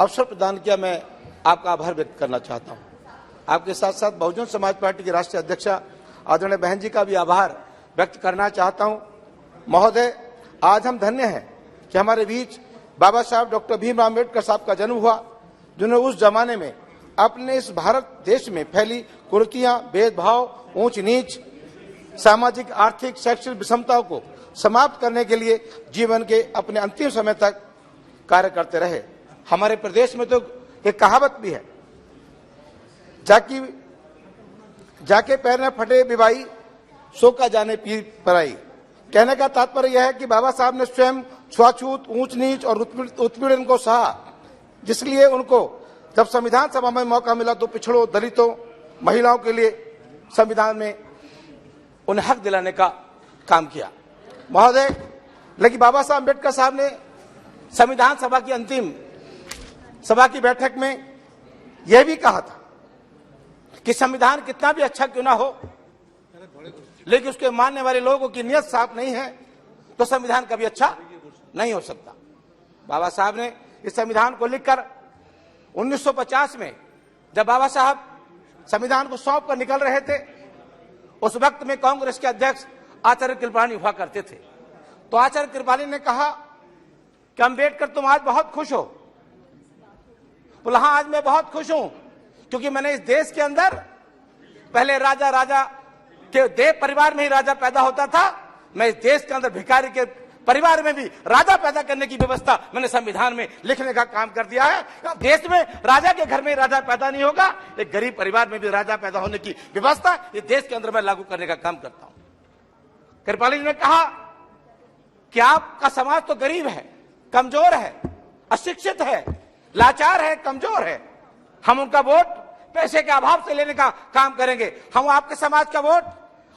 अवसर प्रदान किया, मैं आपका आभार व्यक्त करना चाहता हूं। आपके साथ साथ बहुजन समाज पार्टी की राष्ट्रीय अध्यक्षा आदरणीय बहन जी का भी आभार व्यक्त करना चाहता हूं। महोदय, आज हम धन्य हैं कि हमारे बीच बाबा साहब डॉक्टर भीमराव अम्बेडकर साहब का जन्म हुआ, जिन्होंने उस जमाने में अपने इस भारत देश में फैली कुरीतियां, भेदभाव, ऊंच नीच, सामाजिक, आर्थिक, शैक्षणिक विषमताओं को समाप्त करने के लिए जीवन के अपने अंतिम समय तक कार्य करते रहे। हमारे प्रदेश में तो एक कहावत भी है, जाके पैर में फटे बिबाई, सो का जाने पीर पराई। कहने का तात्पर्य यह है कि बाबा साहब ने स्वयं छुआछूत, ऊंच नीच और उत्पीड़न को सहा, जिसलिए उनको जब संविधान सभा में मौका मिला तो पिछड़ों, दलितों, महिलाओं के लिए संविधान में उन्हें हक दिलाने का काम किया। महोदय, लेकिन बाबा साहब अम्बेडकर साहब ने संविधान सभा की अंतिम सभा की बैठक में यह भी कहा था कि संविधान कितना भी अच्छा क्यों ना हो, लेकिन उसके मानने वाले लोगों की नीयत साफ नहीं है तो संविधान कभी अच्छा नहीं हो सकता। बाबा साहब ने इस संविधान को लिखकर 1950 में जब बाबा साहब संविधान को सौंप कर निकल रहे थे, उस वक्त में कांग्रेस के अध्यक्ष आचार्य कृपलानी हुआ करते थे। तो आचार्य कृपलानी ने कहा कि अम्बेडकर, तुम आज बहुत खुश हो। बोला, हाँ, आज मैं बहुत खुश हूं क्योंकि मैंने इस देश के अंदर पहले राजा के देव परिवार में ही राजा पैदा होता था, मैं इस देश के अंदर भिखारी के परिवार में भी राजा पैदा करने की व्यवस्था मैंने संविधान में लिखने का काम कर दिया है। देश में राजा के घर में राजा पैदा नहीं होगा, एक गरीब परिवार में भी राजा पैदा होने की व्यवस्था इस देश के अंदर मैं लागू करने का काम करता हूं। कृपाली जी ने कहा कि आपका समाज तो गरीब है, कमजोर है, अशिक्षित है, लाचार है, कमजोर है। हम उनका वोट पैसे के अभाव से लेने का काम करेंगे। हम आपके समाज का वोट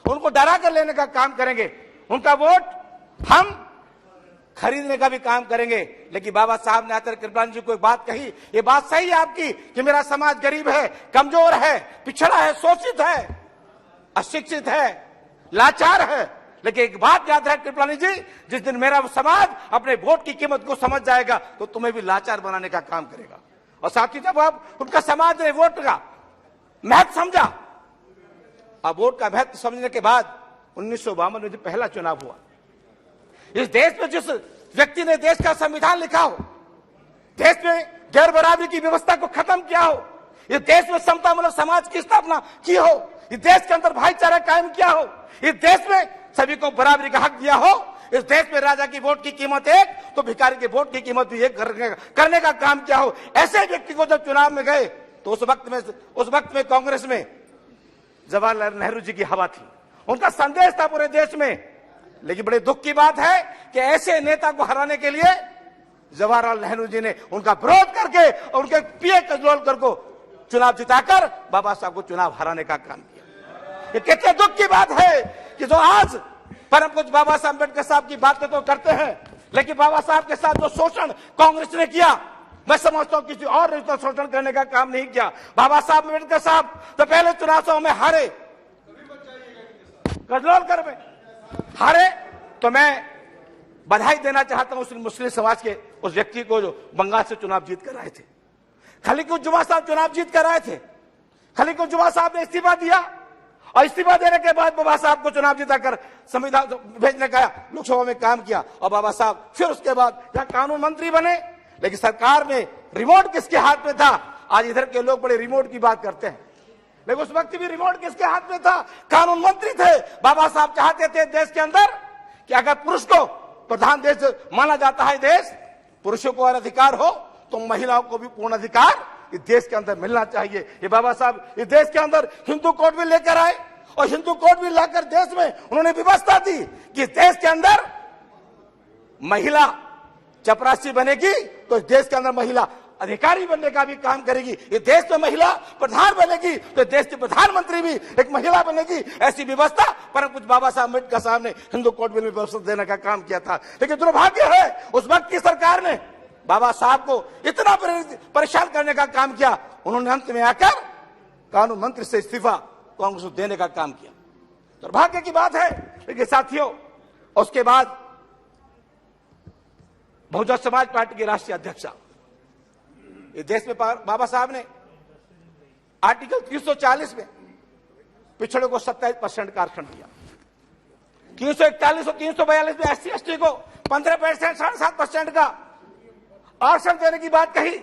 उनको डरा कर लेने का काम करेंगे। उनका वोट हम खरीदने का भी काम करेंगे। लेकिन बाबा साहब ने आचार्य कृपलानी जी को एक बात कही, ये बात सही है आपकी कि मेरा समाज गरीब है, कमजोर है, पिछड़ा है, शोषित है, अशिक्षित है, लाचार है, लेकिन एक बात याद है कृपलानी जी, जिस दिन मेरा समाज अपने वोट की कीमत को समझ जाएगा तो तुम्हें भी लाचार बनाने का काम करेगा। और साथ ही जब अब उनका समाज ने वोट का महत्व समझा, अब वोट का महत्व समझने के बाद 1952 में जो पहला चुनाव हुआ, इस देश में जिस व्यक्ति ने देश का संविधान लिखा हो, देश में गैर बराबरी की व्यवस्था को खत्म किया हो, इस देश में समतामूलक समाज की स्थापना की हो, इस देश के अंदर भाईचारा कायम किया हो, इस देश में सभी को बराबरी का हक दिया हो, इस देश में राजा की वोट की कीमत एक तो भिखारी की वोट की कीमत भी एक करने का काम किया हो, ऐसे व्यक्ति को जब चुनाव में गए तो उस वक्त में कांग्रेस में जवाहरलाल नेहरू जी की हवा थी, उनका संदेश था पूरे देश में। लेकिन बड़े दुख की बात है कि ऐसे नेता को हराने के लिए जवाहरलाल नेहरू जी ने उनका विरोध करके और उनके पीए कजरोलकर को चुनाव जिताकर बाबा साहब को चुनाव हराने का काम किया। ये कितने दुख की बात है कि जो आज परम पूज्य बाबा साहब अम्बेडकर साहब की बातें तो करते हैं, लेकिन बाबा साहब के साथ जो शोषण कांग्रेस ने किया, मैं समझता हूं किसी और ने तो शोषण करने का काम नहीं किया। बाबा साहब अम्बेडकर साहब तो पहले चुनाव में हारे, कजरोलकर में हारे, तो मैं बधाई देना चाहता हूं उस मुस्लिम समाज के उस व्यक्ति को जो बंगाल से चुनाव जीत कर आए थे। खलीकुज्जुमा साहब चुनाव जीत कर आए थे, खलीकुज्जुमा साहब ने इस्तीफा दिया और इस्तीफा देने के बाद बाबा साहब को चुनाव जिताकर संविधान भेजने का लोकसभा में काम किया और बाबा साहब फिर उसके बाद यहाँ कानून मंत्री बने। लेकिन सरकार में रिमोट किसके हाथ में था? आज इधर के लोग बड़े रिमोट की बात करते हैं, लेकिन उस वक्त भी रिमोट किसके हाथ में था? कानून मंत्री थे। बाबा साहब चाहते थे देश के अंदर कि अगर पुरुष को प्रधान देश माना जाता है देश, पुरुषों को और अधिकार हो तो महिलाओं को भी पूर्ण अधिकार इस देश के अंदर मिलना चाहिए। ये बाबा साहब इस देश के अंदर हिंदू कोड भी लेकर आए और हिंदू कोड भी लाकर देश में उन्होंने व्यवस्था दी कि देश के अंदर महिला चपरासी बनेगी तो इस देश के अंदर महिला अधिकारी बनने का भी काम करेगी। इस देश में महिला प्रधान बनेगी तो देश की प्रधानमंत्री भी एक महिला बनेगी। ऐसी व्यवस्था परम पूज्य बाबा साहब अम्बेडकर साहब ने हिंदू कोड बिल में व्यवस्था देने का काम किया था। लेकिन दुर्भाग्य है उस वक्त की सरकार ने बाबा साहब को इतना परेशान करने का काम किया, उन्होंने अंत में आकर कानून मंत्री से इस्तीफा कांग्रेस को देने का काम किया। दुर्भाग्य की बात है। लेकिन साथियों, उसके बाद बहुजन समाज पार्टी के राष्ट्रीय अध्यक्ष ये देश में बाबा साहब ने आर्टिकल 340 में पिछड़ों को 27% का आरक्षण दिया, 341 और 342 में SC ST को 15%, 7.5% का आरक्षण देने की बात कही।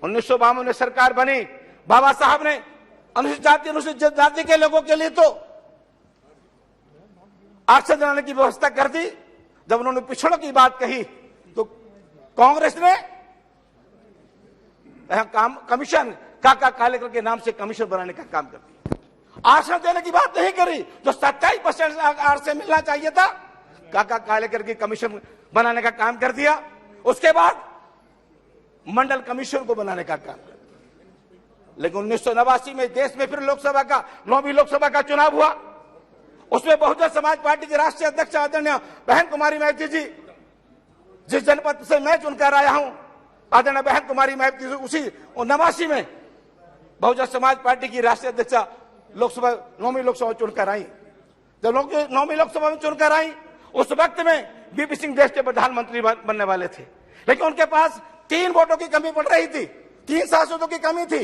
1952 में सरकार बनी, बाबा साहब ने अनुसूचित जाति अनुसूचित जाति के लोगों के लिए तो आरक्षण दिलाने की व्यवस्था कर दी। जब उन्होंने पिछड़ों की बात कही तो कांग्रेस ने कमीशन काका कालेकर के नाम से कमीशन बनाने का काम कर दिया। आरक्षण देने की बात नहीं करी, जो 27% आरक्षण मिलना चाहिए था, काका कालेकर की कमीशन बनाने का काम कर दिया। उसके बाद मंडल कमीशन को बनाने का काम कर दिया। लेकिन 1989 में देश में फिर लोकसभा का 9वीं लोकसभा का चुनाव हुआ। उसमें बहुजन समाज पार्टी के राष्ट्रीय अध्यक्ष आदरणीय बहन कुमारी महती जी, जिस जनपद से मैं चुनकर आया हूं, आदरणीय बहन कुमारी महती जी उसी 89 में बहुजन समाज पार्टी की राष्ट्रीय अध्यक्ष लोकसभा 9वीं लोकसभा चुनकर आई। जब 9वीं लोकसभा में चुनकर आई, उस वक्त में बीपी सिंह देश के प्रधानमंत्री बनने वाले थे, लेकिन उनके पास 3 वोटों की कमी पड़ रही थी, 3 सांसदों की कमी थी।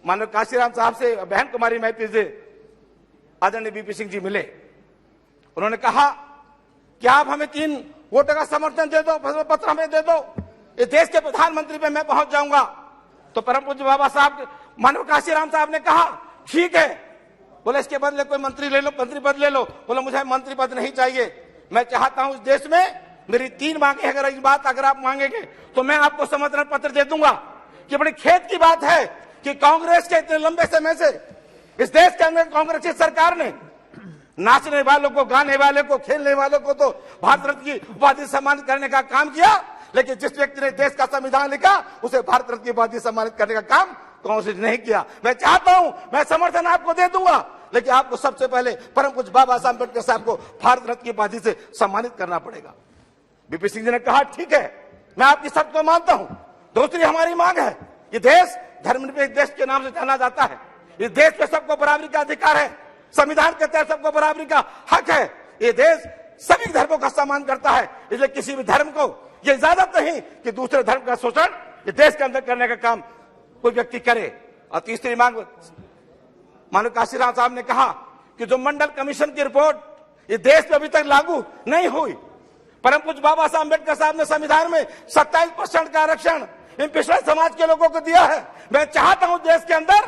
माननीय काशीराम साहब से बहन कुमारी महती जी आदरणीय बीपी सिंह जी मिले। उन्होंने कहा कि आप हमें 3 वोटों का समर्थन दे दो, पत्र हमें दे दो, इस देश के प्रधानमंत्री पे मैं पहुंच जाऊंगा। तो परम पूज्य बाबा साहब मानव काशीराम साहब ने कहा ठीक है। बोले इसके बदले कोई मंत्री ले लो, मंत्री पद ले लो। बोला मुझे मंत्री पद नहीं चाहिए, मैं चाहता हूं इस देश में मेरी 3 मांगे, अगर इस बात अगर आप मांगेंगे तो मैं आपको समर्थन पत्र दे दूंगा। कि बड़ी खेद की बात है कि कांग्रेस के इतने लंबे समय से इस देश के अंदर कांग्रेस की सरकार ने नाचने वालों को, गाने वाले को, खेलने वालों को तो भारत रत्न की उपाधि सम्मानित करने का काम किया, लेकिन जिस व्यक्ति ने देश का संविधान लिखा उसे भारत रत्न की उपाधि सम्मानित करने का काम कांग्रेस ने नहीं किया। मैं चाहता हूं, मैं समर्थन आपको दे दूंगा, लेकिन आपको सबसे पहले परम पूज्य बाबा साहब अम्बेडकर साहब को भारत रत्न की उपाधि से सम्मानित करना पड़ेगा। बीपी सिंह जी ने कहा ठीक है, मैं आपकी शर्त को मानता हूं। दूसरी हमारी मांग है, ये देश धर्मनिरपेक्ष देश के नाम से जाना जाता है, इस देश पे सबको बराबरी का अधिकार है, संविधान के तहत सबको बराबरी का हक है। ये देश सभी धर्मों का सम्मान करता है, इसलिए किसी भी धर्म को ये इजाजत नहीं कि दूसरे धर्म का शोषण ये देश के अंदर करने का काम कोई व्यक्ति करे। और तीसरी मांग मानव काशीराम साहब ने कहा कि जो मंडल कमीशन की रिपोर्ट ये देश में अभी तक लागू नहीं हुई, परम पूज्य बाबा साहब अम्बेडकर साहब ने संविधान में 27% का आरक्षण इन पिछड़े समाज के लोगों को दिया है। मैं चाहता हूं देश के अंदर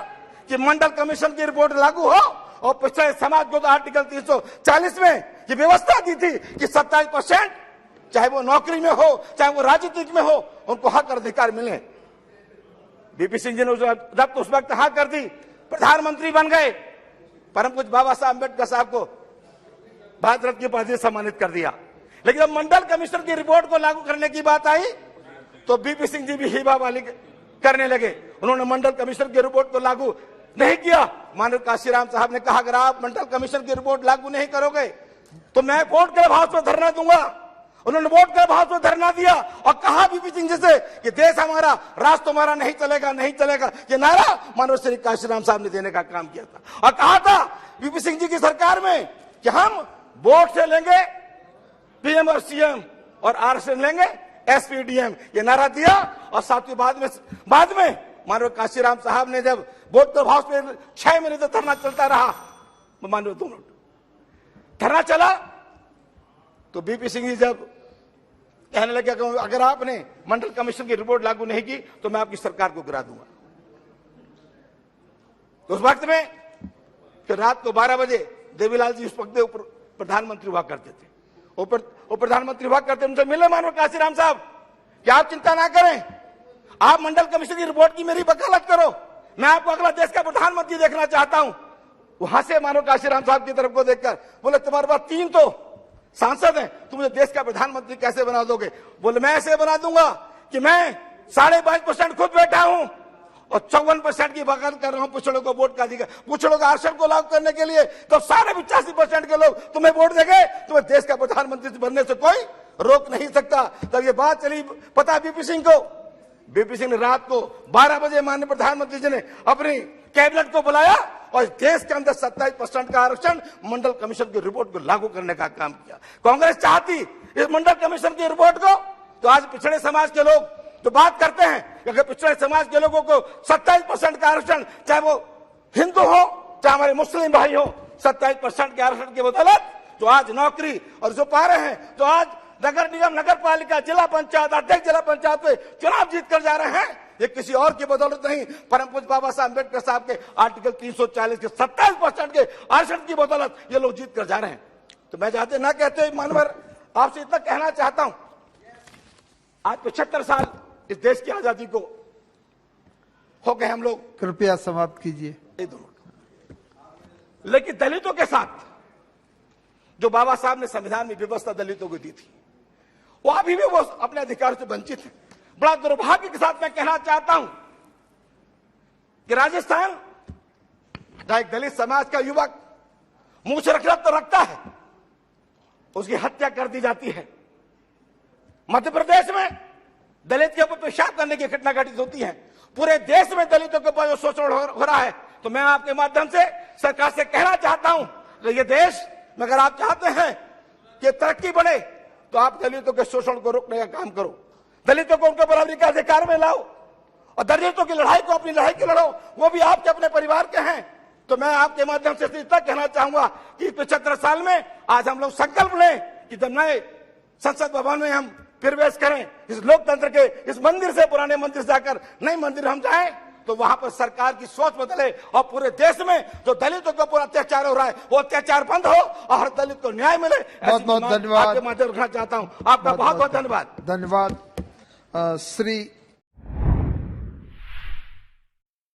कि मंडल कमीशन की रिपोर्ट लागू हो और पिछड़े समाज को तो आर्टिकल 340 में ये व्यवस्था दी थी कि 27%, चाहे वो नौकरी में हो, चाहे वो राजनीतिक में हो, उनको हक और अधिकार मिले। बीपी सिंह जी ने उस वक्त हाँ कर दी, प्रधानमंत्री बन गए, परम पूज्य बाबा साहब अम्बेडकर साहब को भारत रत्न की उपाधि से सम्मानित कर दिया। लेकिन जब मंडल कमीशन की रिपोर्ट को लागू करने की बात आई तो बीपी सिंह जी भी हिबा वाली करने लगे। उन्होंने मंडल कमीशन की रिपोर्ट को लागू नहीं किया। मानव काशीराम साहब ने कहा अगर आप मंडल कमीशन की रिपोर्ट लागू नहीं करोगे तो मैं कोर्ट के हाउस में धरना दूंगा। उन्होंने वोट के हाउस में धरना दिया और कहा बीपी सिंह जी से कि देश हमारा, राष्ट्र तुम्हारा नहीं चलेगा, नहीं चलेगा। ये नारा मानव श्री काशीराम साहब ने देने का काम किया था और कहा था बीपी सिंह जी की सरकार में कि हम वोट से लेंगे पीएम और सीएम और आरक्षण लेंगे एसपीडीएम, ये नारा दिया। और साथ ही बाद में मानव काशीराम साहब ने जब वोट के हाउस में 6 महीने तक धरना चलता रहा, मानव 2 मिनट धरना चला तो बीपी सिंह जी जब कहने लगे कि अगर आपने मंडल कमीशन की रिपोर्ट लागू नहीं की तो मैं आपकी सरकार को गिरा दूंगा। तो उस वक्त में फिर रात को 12 बजे देवीलाल जी उस वक्त प्रधानमंत्री हुआ करते थे, वो प्रधानमंत्री हुआ करते, उनसे मिले मानव काशीराम साहब कि आप चिंता ना करें, आप मंडल कमीशन की रिपोर्ट की मेरी वकालत करो, मैं आपको अगला देश का प्रधानमंत्री देखना चाहता हूं। वहां से मानव काशीराम साहब की तरफ को देखकर बोले तुम्हारे पास 3 तो सांसद हैं, तुम मुझे देश का प्रधानमंत्री कैसे बना दोगे? बोले मैं ऐसे बना दूंगा कि मैं 5.5% खुद बैठा हूं और 54% की वकालत कर रहा हूं पिछड़ों को वोट का अधिकार, पिछड़ों का आरक्षण को लागू करने के लिए। तो सारे 85% के लोग तुम्हें वोट देंगे, तुम्हें देश का प्रधानमंत्री बनने से कोई रोक नहीं सकता। तब ये बात चली पता बीपी सिंह को। बीपी सिंह ने रात को 12 बजे माननीय प्रधानमंत्री जी ने अपनी कैबिनेट को बुलाया और देश के अंदर 27% का आरक्षण मंडल कमीशन की रिपोर्ट को लागू करने का काम किया। कांग्रेस चाहती इस मंडल कमीशन की रिपोर्ट को तो आज पिछड़े समाज के लोग तो बात करते हैं कि अगर पिछड़े समाज के लोगों को 27% का आरक्षण, चाहे वो हिंदू हो चाहे हमारे मुस्लिम भाई हो, 27% के आरक्षण की बदौलत जो आज नौकरी और जो पा रहे हैं, तो आज नगर निगम, नगर पालिका, जिला पंचायत अध्यक्ष, जिला पंचायत पे चुनाव जीत कर जा रहे हैं, ये किसी और की बदौलत नहीं, परम पूज्य बाबा साहब अम्बेडकर साहब के आर्टिकल 340 के 27% के आरक्षण की बदौलत ये लोग जीत कर जा रहे हैं। तो मैं चाहते ना कहते मानवर, आपसे इतना कहना चाहता हूं, आज 75 साल इस देश की आजादी को हो गए हम लोग। कृपया समाप्त कीजिए। लेकिन दलितों के साथ जो बाबा साहब ने संविधान में व्यवस्था दलितों को दी थी, वो अभी भी वो अपने अधिकार से वंचित है। बड़ा दुर्भाग्य के साथ मैं कहना चाहता हूं कि राजस्थान जहां एक दलित समाज का युवक मुंह से रखना तो रखता है, उसकी हत्या कर दी जाती है। मध्य प्रदेश में दलित के ऊपर पेशाब करने की घटना घटित होती है। पूरे देश में दलितों के ऊपर जो शोषण हो रहा है, तो मैं आपके माध्यम से सरकार से कहना चाहता हूं कि ये देश में अगर आप चाहते हैं कि तरक्की बढ़े, तो आप दलितों के शोषण को रोकने का काम करो, दलितों को उनके बराबरी का अधिकार में लाओ, और दलितों की लड़ाई को अपनी लड़ाई की लड़ो, वो भी आपके अपने परिवार के हैं। तो मैं आपके माध्यम से इतना कहना चाहूंगा कि 75 साल में आज हम लोग संकल्प लें कि जब नए संसद भवन में हम प्रवेश करें, इस लोकतंत्र के इस मंदिर से, पुराने मंदिर से जाकर नए मंदिर हम जाएं, तो वहां पर सरकार की सोच बदले और पूरे देश में जो दलितों के ऊपर अत्याचार हो रहा है वो अत्याचार बंद हो और हर दलित को न्याय मिले। बहुत बहुत धन्यवाद। आपके माध्यम रखना चाहता हूं। आपका बहुत बहुत धन्यवाद। धन्यवाद। श्री